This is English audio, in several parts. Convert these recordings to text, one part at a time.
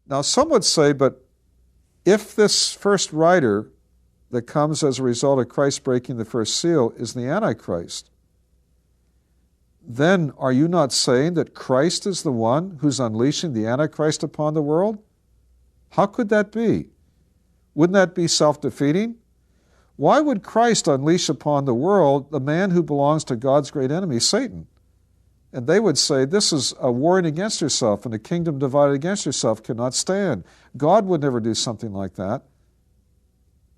Now, some would say, but if this first rider that comes as a result of Christ breaking the first seal is the Antichrist, then are you not saying that Christ is the one who's unleashing the Antichrist upon the world? How could that be? Wouldn't that be self-defeating? Why would Christ unleash upon the world the man who belongs to God's great enemy, Satan? And they would say, this is a warring against yourself, and a kingdom divided against yourself cannot stand. God would never do something like that.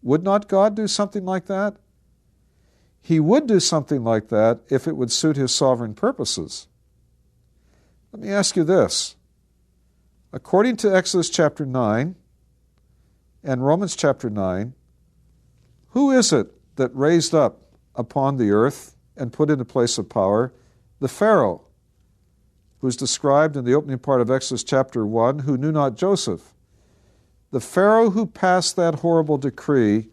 Would not God do something like that? He would do something like that if it would suit his sovereign purposes. Let me ask you this. According to Exodus chapter 9 and Romans chapter 9, who is it that raised up upon the earth and put into place of power the Pharaoh, who's described in the opening part of Exodus chapter 1, who knew not Joseph? The Pharaoh who passed that horrible decree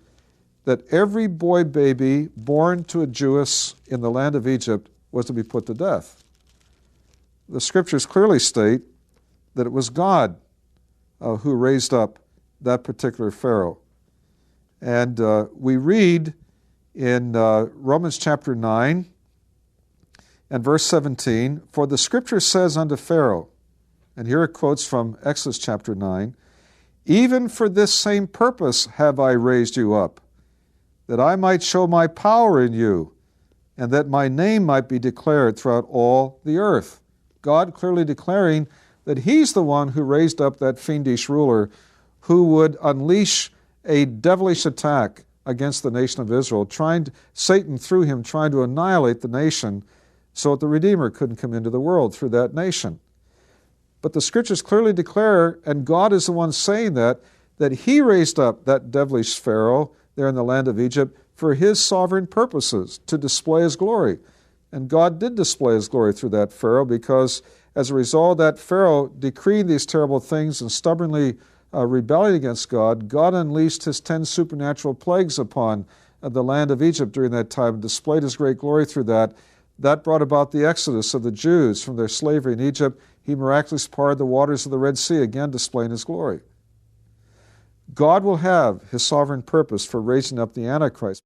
that every boy baby born to a Jewess in the land of Egypt was to be put to death. The scriptures clearly state that it was God who raised up that particular Pharaoh. And we read in Romans chapter 9 and verse 17, "For the scripture says unto Pharaoh," and here it quotes from Exodus chapter 9, "Even for this same purpose have I raised you up, that I might show my power in you, and that my name might be declared throughout all the earth." God clearly declaring that he's the one who raised up that fiendish ruler who would unleash a devilish attack against the nation of Israel, Satan through him trying to annihilate the nation so that the Redeemer couldn't come into the world through that nation. But the scriptures clearly declare, and God is the one saying that he raised up that devilish Pharaoh there in the land of Egypt for his sovereign purposes, to display his glory. And God did display his glory through that Pharaoh, because as a result of that Pharaoh decreeing these terrible things and stubbornly rebelling against God, God unleashed his 10 supernatural plagues upon the land of Egypt during that time and displayed his great glory through that. That brought about the exodus of the Jews from their slavery in Egypt. He miraculously parted the waters of the Red Sea, again displaying his glory. God will have his sovereign purpose for raising up the Antichrist.